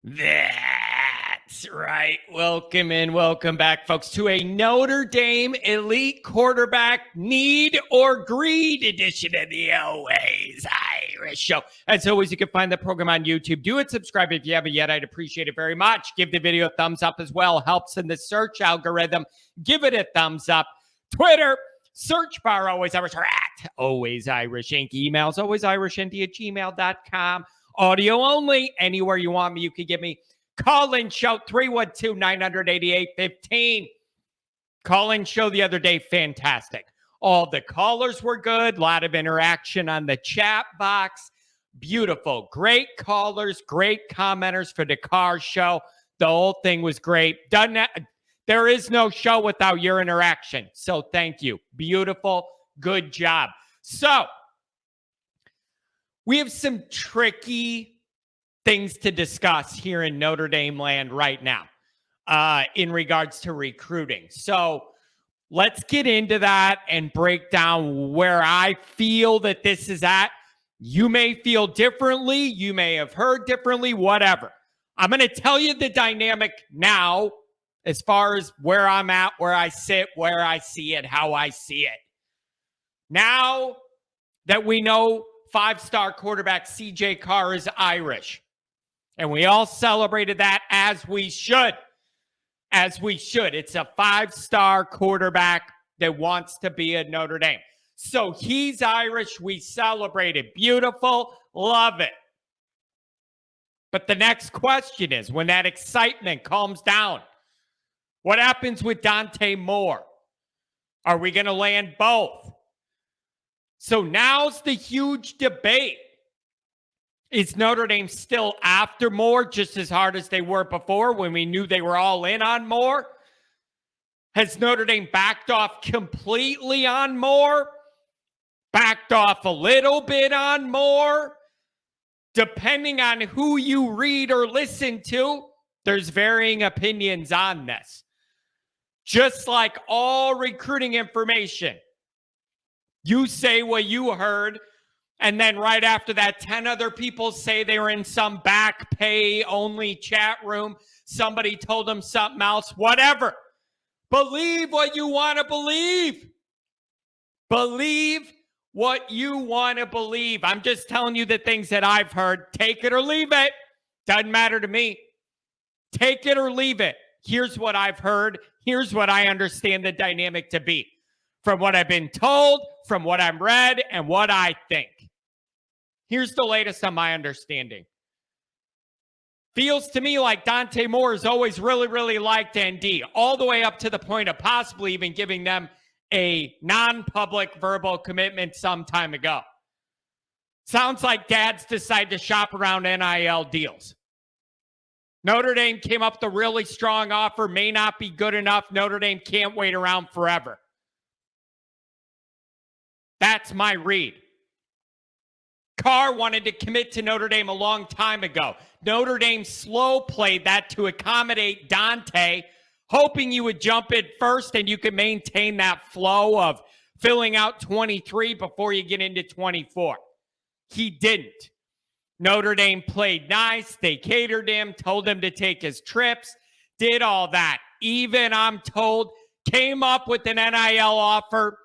That's right. Welcome in, welcome back, folks, to a Notre Dame elite quarterback need or greed edition of the Always Irish Show. As always, you can find the program on YouTube. Do it, subscribe if you haven't yet. I'd appreciate it very much. Give the video a thumbs up as well. Helps in the search algorithm. Give it a thumbs up. Twitter, search bar Always Irish, or at Always Irish Inc. Emails, alwaysirishnd@gmail.com. Audio only. Anywhere you want me, you can give me call in show 312-988-15. Call in show the other day, fantastic. All the callers were good. A lot of interaction on the chat box. Beautiful. Great callers, great commenters for the car show. The whole thing was great. There is no show without your interaction. So thank you. Beautiful. Good job. So we have some tricky things to discuss here in Notre Dame land right now in regards to recruiting. So let's get into that and break down where I feel that this is at. You may feel differently. You may have heard differently, whatever. I'm going to tell you the dynamic now as far as where I'm at, where I sit, where I see it, how I see it. Now that we know five-star quarterback CJ Carr is Irish. And we all celebrated that as we should. As we should. It's a five-star quarterback that wants to be at Notre Dame. So he's Irish. We celebrated. Beautiful. Love it. But the next question is, when that excitement calms down, what happens with Dante Moore? Are we going to land both? So now's the huge debate. Is Notre Dame still after Moore just as hard as they were before when we knew they were all in on Moore? Has Notre Dame backed off completely on Moore? Backed off a little bit on Moore? Depending on who you read or listen to, there's varying opinions on this. Just like all recruiting information. You say what you heard, and then right after that, 10 other people say they were in some back pay only chat room. Somebody told them something else, whatever. Believe what you want to believe. Believe what you want to believe. I'm just telling you the things that I've heard. Take it or leave it. Doesn't matter to me. Take it or leave it. Here's what I've heard. Here's what I understand the dynamic to be. From what I've been told, from what I've read, and what I think. Here's the latest on my understanding. Feels to me like Dante Moore has always really, really liked ND, all the way up to the point of possibly even giving them a non-public verbal commitment some time ago. Sounds like dads decide to shop around NIL deals. Notre Dame came up with a really strong offer, may not be good enough. Notre Dame can't wait around forever. That's my read. Carr wanted to commit to Notre Dame a long time ago. Notre Dame slow played that to accommodate Dante, hoping you would jump in first and you could maintain that flow of filling out 23 before you get into 24. He didn't. Notre Dame played nice. They catered him, told him to take his trips, did all that. Even, I'm told, came up with an NIL offer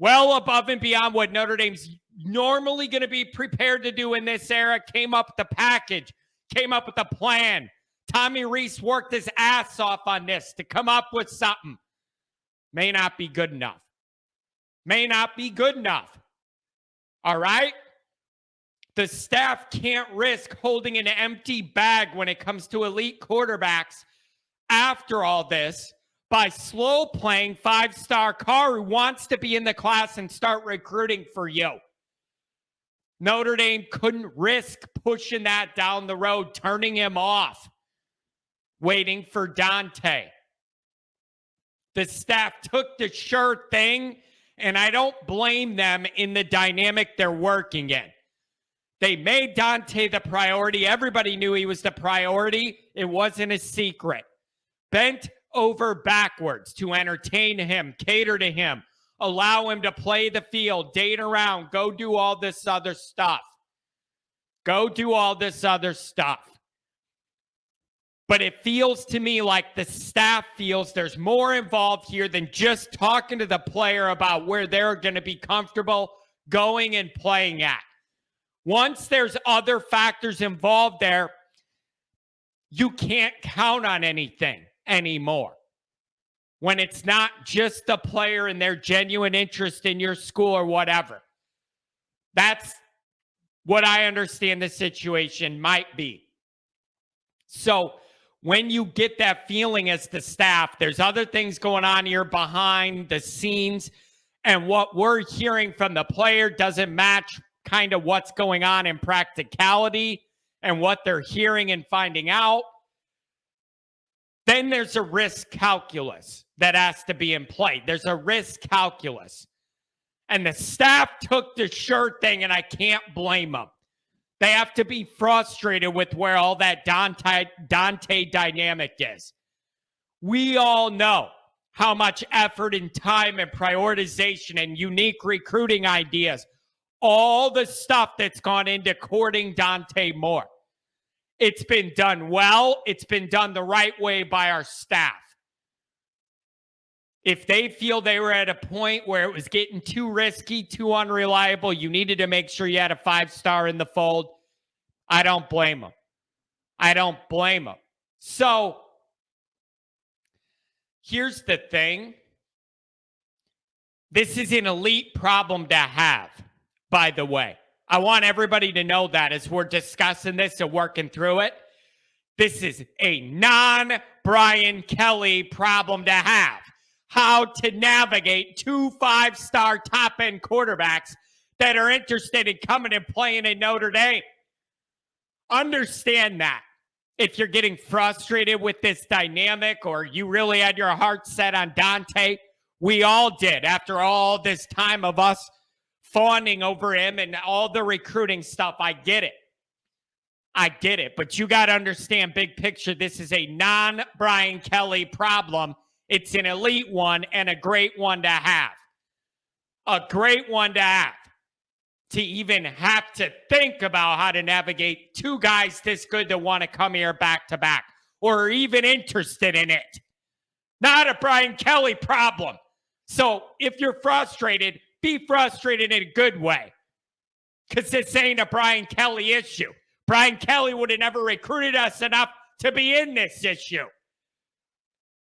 well above and beyond what Notre Dame's normally going to be prepared to do in this era. Came up with the package, came up with a plan. Tommy Rees worked his ass off on this to come up with something. May not be good enough. May not be good enough. All right? The staff can't risk holding an empty bag when it comes to elite quarterbacks after all this by slow playing five-star Carr who wants to be in the class and start recruiting for you. Notre Dame couldn't risk pushing that down the road, turning him off, waiting for Dante. The staff took the sure thing, and I don't blame them in the dynamic they're working in. They made Dante the priority. Everybody knew he was the priority. It wasn't a secret. Bent over backwards to entertain him, cater to him, allow him to play the field, date around, go do all this other stuff. Go do all this other stuff. But it feels to me like the staff feels there's more involved here than just talking to the player about where they're going to be comfortable going and playing at. Once there's other factors involved there, you can't count on anything anymore. When it's not just the player and their genuine interest in your school or whatever. That's what I understand the situation might be. So when you get that feeling as the staff, there's other things going on here behind the scenes, and what we're hearing from the player doesn't match kind of what's going on in practicality and what they're hearing and finding out, then there's a risk calculus that has to be in play. There's a risk calculus. And the staff took the shirt thing, and I can't blame them. They have to be frustrated with where all that Dante dynamic is. We all know how much effort and time and prioritization and unique recruiting ideas, all the stuff that's gone into courting Dante Moore. It's been done well. It's been done the right way by our staff. If they feel they were at a point where it was getting too risky, too unreliable, you needed to make sure you had a 5-star in the fold, I don't blame them. I don't blame them. So here's the thing. This is an elite problem to have, by the way. I want everybody to know that as we're discussing this and working through it. This is a non-Brian Kelly problem to have. How to navigate 2 5-star top-end quarterbacks that are interested in coming and playing in Notre Dame. Understand that. If you're getting frustrated with this dynamic or you really had your heart set on Dante, we all did after all this time of us fawning over him and all the recruiting stuff. I get it. I get it. But you got to understand, big picture, this is a non-Brian Kelly problem. It's an elite one and a great one to have. A great one to have. To even have to think about how to navigate 2 guys this good that want to come here back to back or are even interested in it. Not a Brian Kelly problem. So if you're frustrated, be frustrated in a good way. Because this ain't a Brian Kelly issue. Brian Kelly would have never recruited us enough to be in this issue.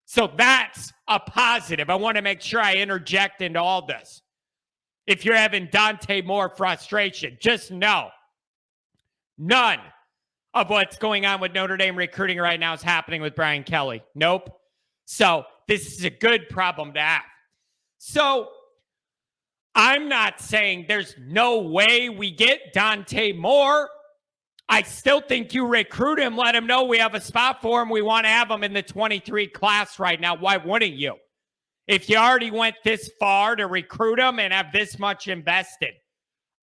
So that's a positive. I want to make sure I interject into all this. If you're having Dante Moore frustration, just know none of what's going on with Notre Dame recruiting right now is happening with Brian Kelly. Nope. So this is a good problem to have. So I'm not saying there's no way we get Dante Moore. I still think you recruit him, let him know we have a spot for him. We want to have him in the 23 class right now. Why wouldn't you? If you already went this far to recruit him and have this much invested,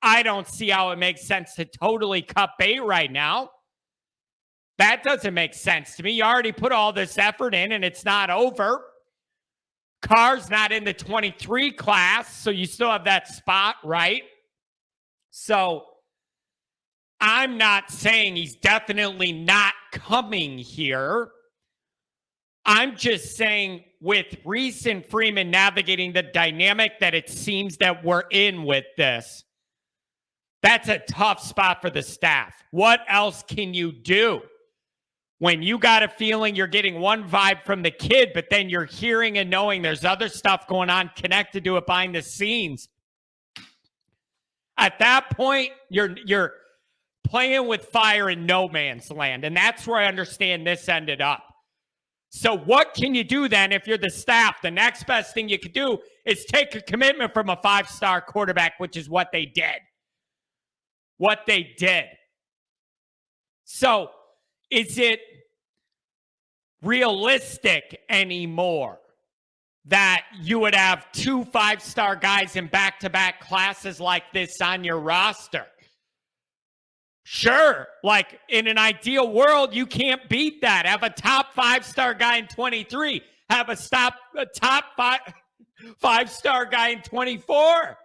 I don't see how it makes sense to totally cut bait right now. That doesn't make sense to me. You already put all this effort in and it's not over. Carr's not in the 23 class, so you still have that spot, right? So I'm not saying he's definitely not coming here. I'm just saying with Reese and Freeman navigating the dynamic that it seems that we're in with this, that's a tough spot for the staff. What else can you do? When you got a feeling you're getting one vibe from the kid, but then you're hearing and knowing there's other stuff going on connected to it behind the scenes. At that point, you're playing with fire in no man's land. And that's where I understand this ended up. So what can you do then if you're the staff? The next best thing you could do is take a commitment from a 5-star quarterback, which is what they did. What they did. So is it realistic anymore that you would have 2 5-star guys in back-to-back classes like this on your roster? Sure, like in an ideal world, you can't beat that. Have a top 5-star guy in 23. Have a top 5-star guy in 24.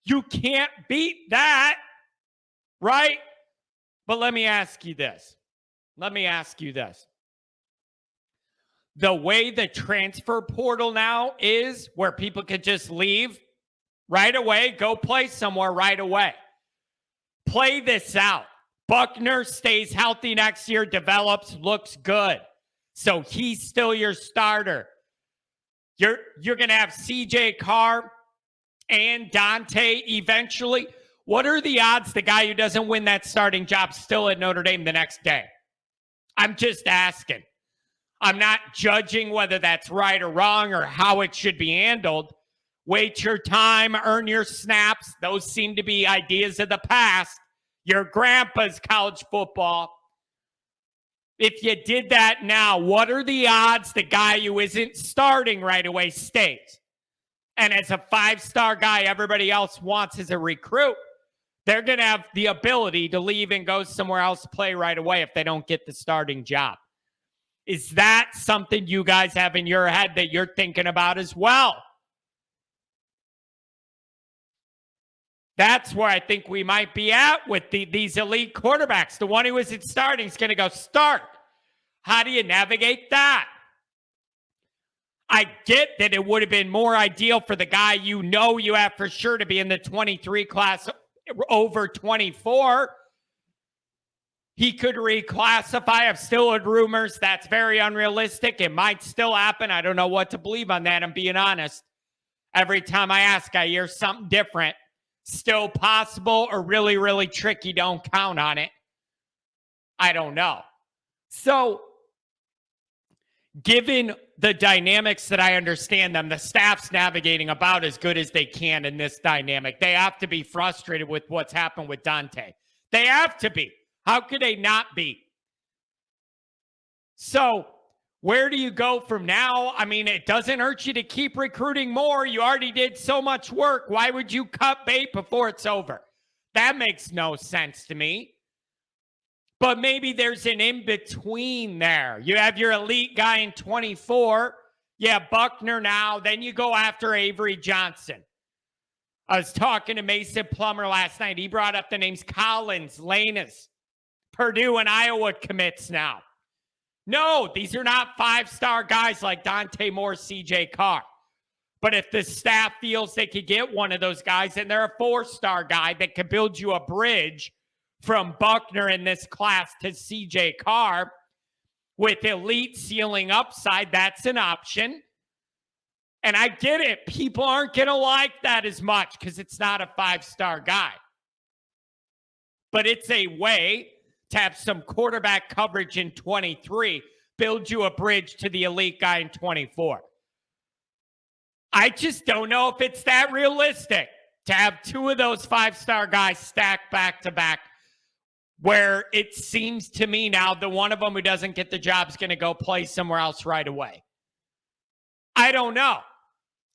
You can't beat that, right? But let me ask you this. the way the transfer portal now is, where people could just leave right away, go play somewhere right away. Play this out. Buckner stays healthy next year, develops, looks good. So he's still your starter. You're going to have CJ Carr and Dante eventually. What are the odds the guy who doesn't win that starting job still at Notre Dame the next day? I'm just asking. I'm not judging whether that's right or wrong or how it should be handled. Wait your time, earn your snaps. Those seem to be ideas of the past. Your grandpa's college football. If you did that now, what are the odds the guy who isn't starting right away stays? And as a five-star guy everybody else wants as a recruit, they're going to have the ability to leave and go somewhere else, play right away if they don't get the starting job. Is that something you guys have in your head that you're thinking about as well? That's where I think we might be at with these elite quarterbacks. The one who isn't starting is going to go start. How do you navigate that? I get that it would have been more ideal for the guy you know you have for sure to be in the 23 class over 24. He could reclassify. I've still heard rumors. That's very unrealistic. It might still happen. I don't know what to believe on that. I'm being honest. Every time I ask, I hear something different. Still possible or really, really tricky. Don't count on it. I don't know. So, given the dynamics that I understand them, the staff's navigating about as good as they can in this dynamic. They have to be frustrated with what's happened with Dante. They have to be. How could they not be? So, where do you go from now? I mean, it doesn't hurt you to keep recruiting more. You already did so much work. Why would you cut bait before it's over? That makes no sense to me. But maybe there's an in-between there. You have your elite guy in 24. You have Buckner now. Then you go after Avery Johnson. I was talking to Mason Plummer last night. He brought up the names Collins, Lanas, Purdue, and Iowa commits now. No, these are not five-star guys like Dante Moore, CJ Carr. But if the staff feels they could get one of those guys, and they're a four-star guy that could build you a bridge from Buckner in this class to CJ Carr with elite ceiling upside, that's an option. And I get it. People aren't going to like that as much because it's not a five-star guy. But it's a way to have some quarterback coverage in 23, build you a bridge to the elite guy in 24. I just don't know if it's that realistic to have two of those five-star guys stacked back to back, where it seems to me now the one of them who doesn't get the job is going to go play somewhere else right away. I don't know.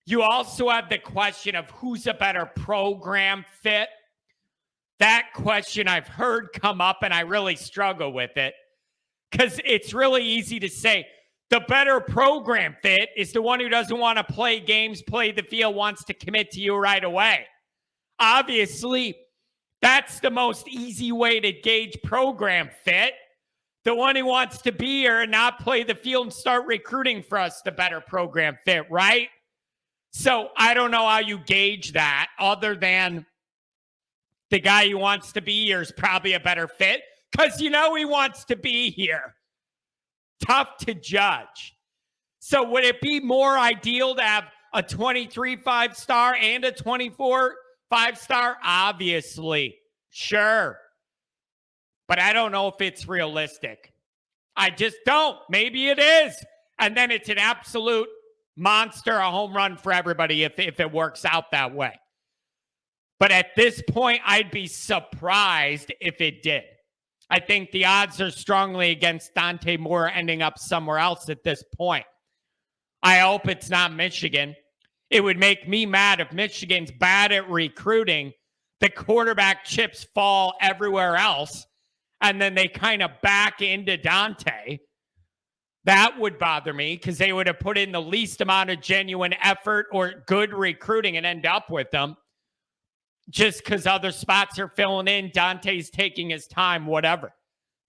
You also have the question of who's a better program fit. That question I've heard come up, and I really struggle with it because it's really easy to say the better program fit is the one who doesn't want to play games, play the field, wants to commit to you right away. Obviously, that's the most easy way to gauge program fit. The one who wants to be here and not play the field and start recruiting for us, the better program fit, right? So I don't know how you gauge that other than the guy who wants to be here is probably a better fit because you know he wants to be here. Tough to judge. So would it be more ideal to have a 23 5-star and a 24 5-star? Obviously. Sure. But I don't know if it's realistic. I just don't. Maybe it is. And then it's an absolute monster, a home run for everybody if it works out that way. But at this point, I'd be surprised if it did. I think the odds are strongly against Dante Moore ending up somewhere else at this point. I hope it's not Michigan. It would make me mad if Michigan's bad at recruiting, the quarterback chips fall everywhere else, and then they kind of back into Dante. That would bother me because they would have put in the least amount of genuine effort or good recruiting and end up with them. Just because other spots are filling in, Dante's taking his time, whatever.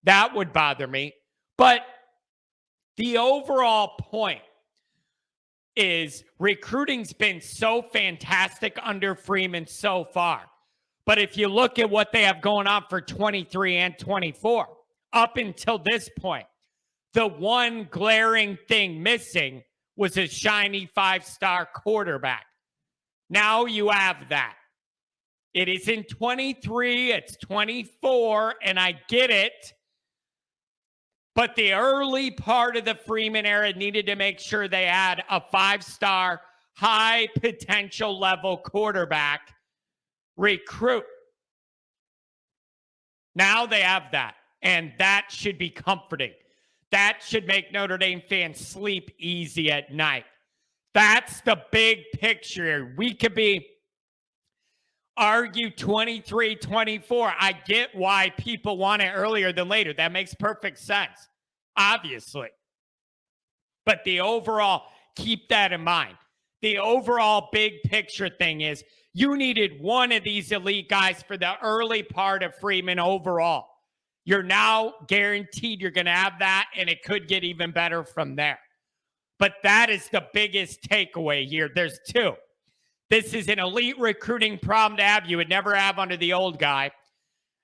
That would bother me. But The overall point is recruiting's been so fantastic under Freeman so far. But if you look at what they have going on for 23 and 24, up until this point, the one glaring thing missing was a shiny 5-star quarterback. Now you have that. It is in 23, it's 24, and I get it. But the early part of the Freeman era needed to make sure they had a 5-star, high potential level quarterback recruit. Now they have that, and that should be comforting. That should make Notre Dame fans sleep easy at night. That's the big picture. We could argue 23, 24. I get why people want it earlier than later. That makes perfect sense, obviously. But the overall, keep that in mind. The overall big picture thing is you needed one of these elite guys for the early part of Freeman overall. You're now guaranteed you're going to have that, and it could get even better from there. But that is the biggest takeaway here. There's two. This is an elite recruiting problem to have you would never have under the old guy.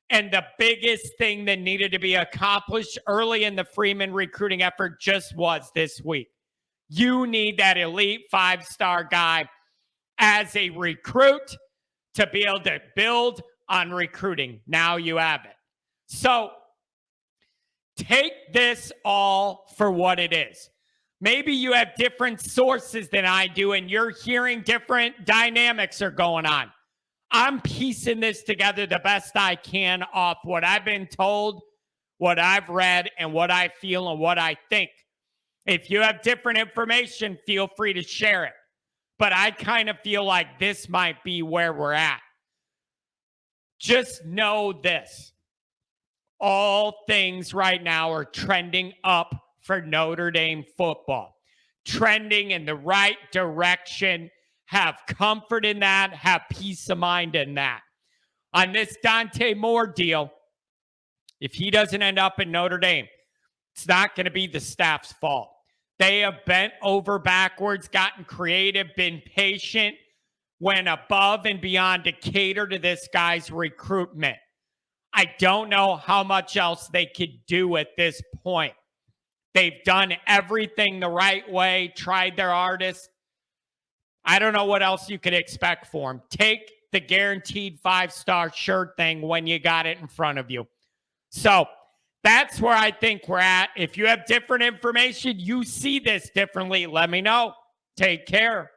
And the biggest thing that needed to be accomplished early in the Freeman recruiting effort just was this week. You need that elite 5-star guy as a recruit to be able to build on recruiting. Now you have it. So take this all for what it is. Maybe you have different sources than I do, and you're hearing different dynamics are going on. I'm piecing this together the best I can off what I've been told, what I've read, and what I feel and what I think. If you have different information, feel free to share it. But I kind of feel like this might be where we're at. Just know this. All things right now are trending up for Notre Dame football. Trending in the right direction. Have comfort in that. Have peace of mind in that. On this Dante Moore deal, if he doesn't end up in Notre Dame, it's not going to be the staff's fault. They have bent over backwards, gotten creative, been patient, went above and beyond to cater to this guy's recruitment. I don't know how much else they could do at this point. They've done everything the right way, tried their hardest. I don't know what else you could expect for them. Take the guaranteed 5-star shirt thing when you got it in front of you. So that's where I think we're at. If you have different information, you see this differently, let me know. Take care.